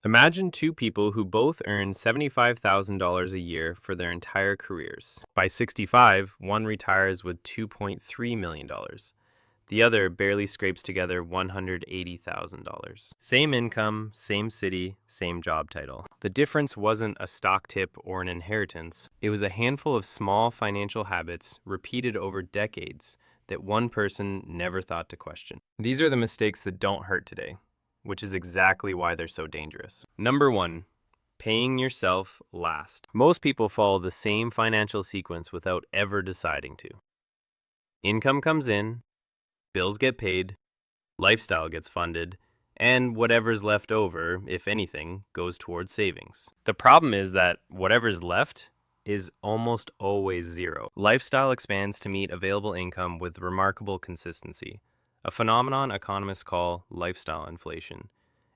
Imagine two people who both earn $75,000 a year for their entire careers. By 65, one retires with $2.3 million. The other barely scrapes together $180,000. Same income, same city, same job title. The difference wasn't a stock tip or an inheritance. It was a handful of small financial habits repeated over decades that one person never thought to question. These are the mistakes that don't hurt today, which is exactly why they're so dangerous. Number one, paying yourself last. Most people follow the same financial sequence without ever deciding to. Income comes in, bills get paid, lifestyle gets funded, and whatever's left over, if anything, goes towards savings. The problem is that whatever's left is almost always zero. Lifestyle expands to meet available income with remarkable consistency, a phenomenon economists call lifestyle inflation.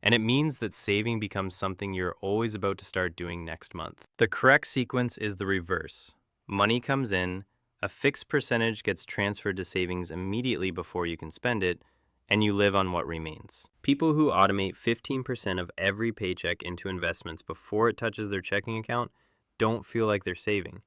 And it means that saving becomes something you're always about to start doing next month. The correct sequence is the reverse. Money comes in, a fixed percentage gets transferred to savings immediately before you can spend it, and you live on what remains. People who automate 15% of every paycheck into investments before it touches their checking account don't feel like they're saving.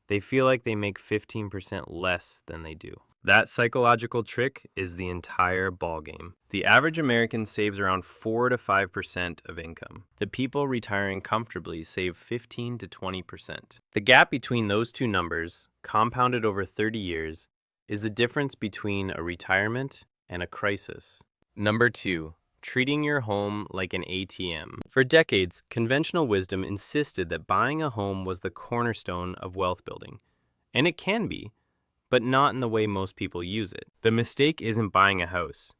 They feel like they make 15% less than they do. That psychological trick is the entire ballgame. The average American saves around 4 to 5% of income. The people retiring comfortably save 15 to 20%. The gap between those two numbers, compounded over 30 years, is the difference between a retirement and a crisis. Number two, treating your home like an ATM. For decades, conventional wisdom insisted that buying a home was the cornerstone of wealth building. And it can be, but not in the way most people use it. The mistake isn't buying a house.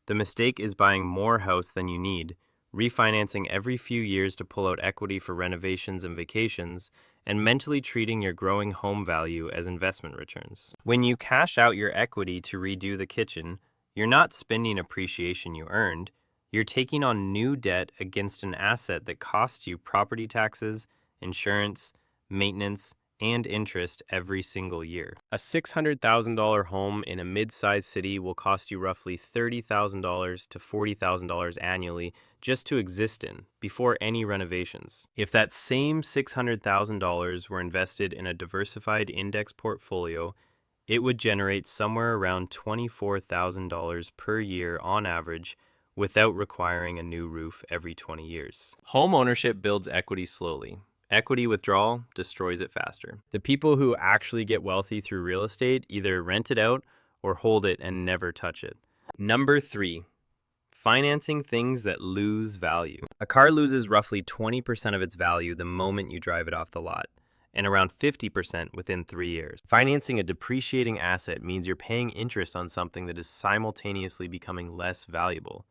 The mistake is buying more house than you need, refinancing every few years to pull out equity for renovations and vacations, and mentally treating your growing home value as investment returns. When you cash out your equity to redo the kitchen, you're not spending appreciation you earned. You're taking on new debt against an asset that costs you property taxes, insurance, maintenance, and interest every single year. A $600,000 home in a mid-sized city will cost you roughly $30,000 to $40,000 annually just to exist in, before any renovations. If that same $600,000 were invested in a diversified index portfolio, it would generate somewhere around $24,000 per year on average without requiring a new roof every 20 years. Home ownership builds equity slowly. Equity withdrawal destroys it faster. The people who actually get wealthy through real estate either rent it out or hold it and never touch it. Number three, financing things that lose value. A car loses roughly 20% of its value the moment you drive it off the lot, and around 50% within 3 years. Financing a depreciating asset means you're paying interest on something that is simultaneously becoming less valuable,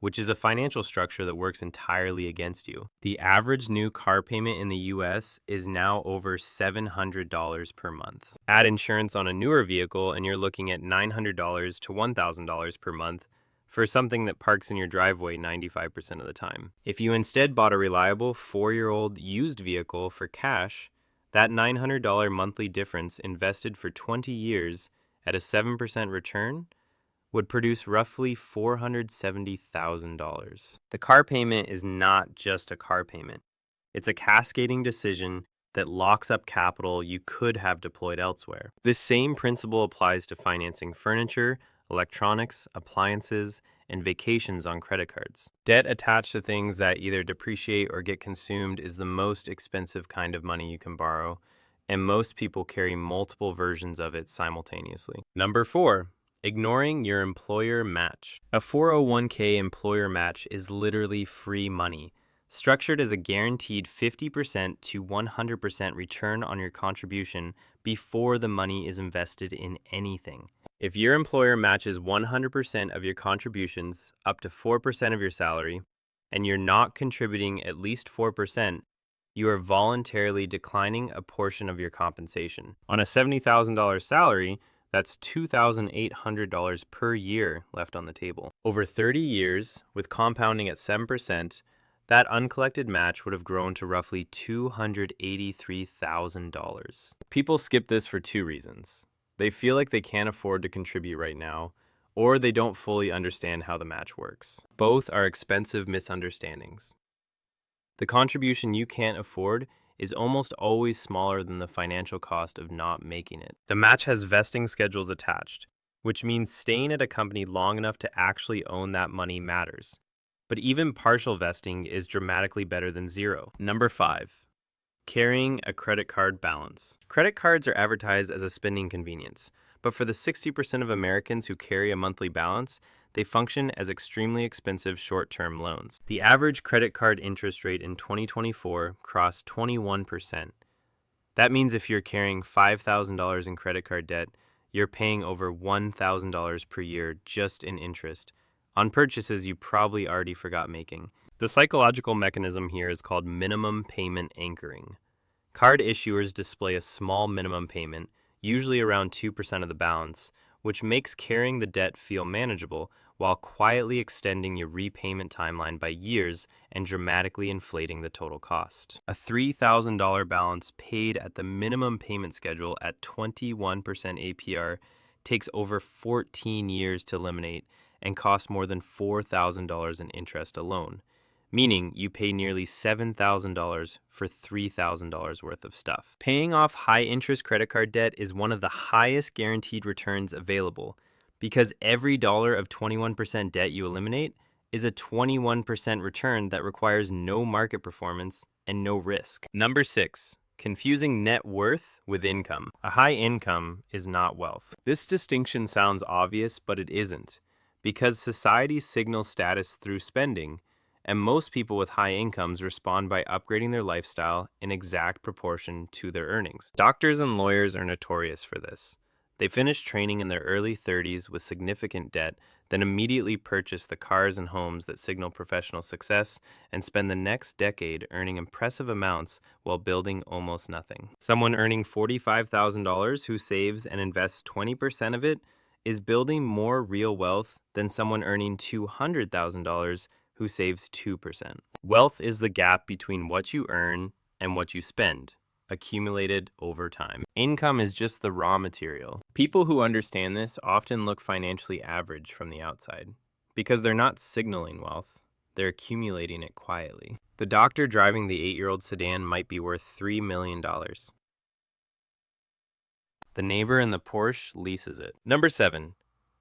which is a financial structure that works entirely against you. The average new car payment in the US is now over $700 per month. Add insurance on a newer vehicle and you're looking at $900 to $1,000 per month for something that parks in your driveway 95% of the time. If you instead bought a reliable 4-year-old used vehicle for cash, that $900 monthly difference invested for 20 years at a 7% return would produce roughly $470,000. The car payment is not just a car payment. It's a cascading decision that locks up capital you could have deployed elsewhere. This same principle applies to financing furniture, electronics, appliances, and vacations on credit cards. Debt attached to things that either depreciate or get consumed is the most expensive kind of money you can borrow, and most people carry multiple versions of it simultaneously. Number four, ignoring your employer match. A 401k employer match is literally free money, structured as a guaranteed 50% to 100% return on your contribution before the money is invested in anything. If your employer matches 100% of your contributions up to 4% of your salary, and you're not contributing at least 4%, you are voluntarily declining a portion of your compensation. On a $70,000 salary, that's $2,800 per year left on the table. Over 30 years, with compounding at 7%, that uncollected match would have grown to roughly $283,000. People skip this for two reasons. They feel like they can't afford to contribute right now, or they don't fully understand how the match works. Both are expensive misunderstandings. The contribution you can't afford is almost always smaller than the financial cost of not making it. The match has vesting schedules attached, which means staying at a company long enough to actually own that money matters. But even partial vesting is dramatically better than zero. Number 5. Carrying a credit card balance. Credit cards are advertised as a spending convenience, but for the 60% of Americans who carry a monthly balance, they function as extremely expensive short-term loans. The average credit card interest rate in 2024 crossed 21%. That means if you're carrying $5,000 in credit card debt, you're paying over $1,000 per year just in interest on purchases you probably already forgot making. The psychological mechanism here is called minimum payment anchoring. Card issuers display a small minimum payment, usually around 2% of the balance, which makes carrying the debt feel manageable while quietly extending your repayment timeline by years and dramatically inflating the total cost. A $3,000 balance paid at the minimum payment schedule at 21% APR takes over 14 years to eliminate and costs more than $4,000 in interest alone, meaning you pay nearly $7,000 for $3,000 worth of stuff. Paying off high-interest credit card debt is one of the highest guaranteed returns available because every dollar of 21% debt you eliminate is a 21% return that requires no market performance and no risk. Number 6. Confusing net worth with income. A high income is not wealth. This distinction sounds obvious, but it isn't, because society signals status through spending, and most people with high incomes respond by upgrading their lifestyle in exact proportion to their earnings. Doctors and lawyers are notorious for this. They finish training in their early 30s with significant debt, then immediately purchase the cars and homes that signal professional success and spend the next decade earning impressive amounts while building almost nothing. Someone earning $45,000 who saves and invests 20% of it is building more real wealth than someone earning $200,000 who saves 2%. Wealth is the gap between what you earn and what you spend, accumulated over time. Income is just the raw material. People who understand this often look financially average from the outside because they're not signaling wealth, they're accumulating it quietly. The doctor driving the 8-year-old sedan might be worth $3 million. The neighbor in the Porsche leases it. Number 7.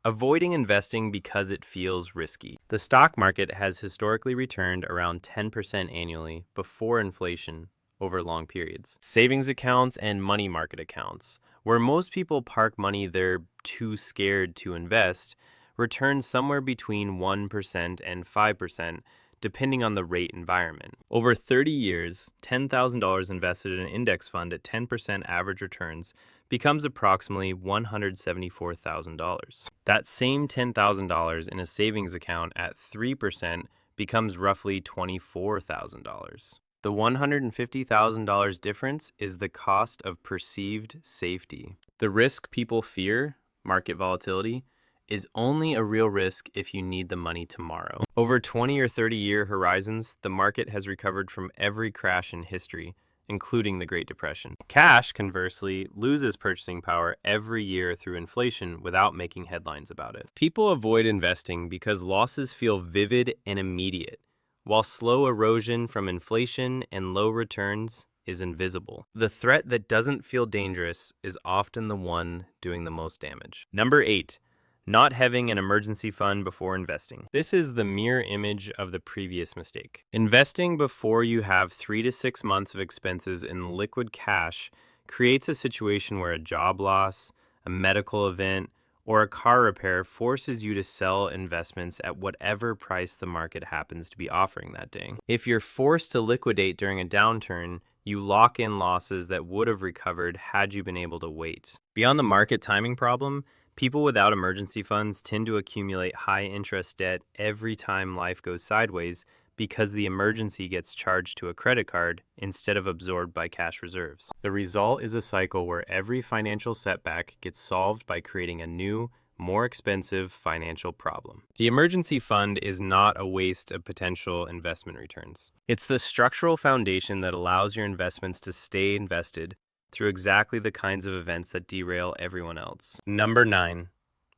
Avoiding investing because it feels risky. The stock market has historically returned around 10% annually before inflation over long periods. Savings accounts and money market accounts, where most people park money they're too scared to invest, return somewhere between 1% and 5%, depending on the rate environment. Over 30 years, $10,000 invested in an index fund at 10% average returns becomes approximately $174,000. That same $10,000 in a savings account at 3% becomes roughly $24,000. The $150,000 difference is the cost of perceived safety. The risk people fear, market volatility, is only a real risk if you need the money tomorrow. Over 20 or 30-year horizons, the market has recovered from every crash in history, including the Great Depression. Cash, conversely, loses purchasing power every year through inflation without making headlines about it. People avoid investing because losses feel vivid and immediate, while slow erosion from inflation and low returns is invisible. The threat that doesn't feel dangerous is often the one doing the most damage. Number 8. Not having an emergency fund before investing. This is the mirror image of the previous mistake. Investing before you have 3 to 6 months of expenses in liquid cash creates a situation where a job loss, a medical event, or a car repair forces you to sell investments at whatever price the market happens to be offering that day. If you're forced to liquidate during a downturn, you lock in losses that would have recovered had you been able to wait. Beyond the market timing problem, people without emergency funds tend to accumulate high interest debt every time life goes sideways because the emergency gets charged to a credit card instead of absorbed by cash reserves. The result is a cycle where every financial setback gets solved by creating a new, more expensive financial problem. The emergency fund is not a waste of potential investment returns. It's the structural foundation that allows your investments to stay invested through exactly the kinds of events that derail everyone else. Number 9.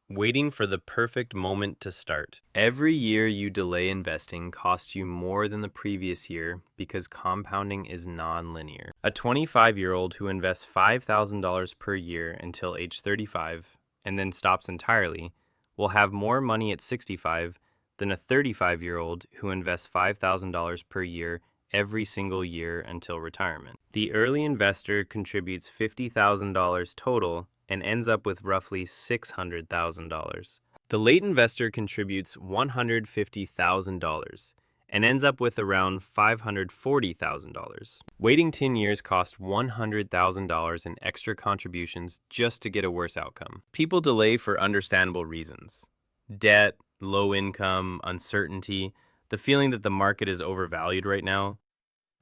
Waiting for the perfect moment to start. Every year you delay investing costs you more than the previous year because compounding is non-linear. A 25-year-old who invests $5,000 per year until age 35 and then stops entirely will have more money at 65 than a 35-year-old who invests $5,000 per year every single year until retirement. The early investor contributes $50,000 total and ends up with roughly $600,000. The late investor contributes $150,000 and ends up with around $540,000. Waiting 10 years costs $100,000 in extra contributions just to get a worse outcome. People delay for understandable reasons: debt, low income, uncertainty, the feeling that the market is overvalued right now,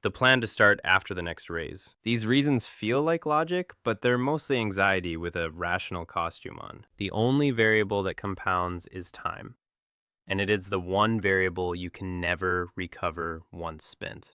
the plan to start after the next raise. These reasons feel like logic, but they're mostly anxiety with a rational costume on. The only variable that compounds is time, and it is the one variable you can never recover once spent.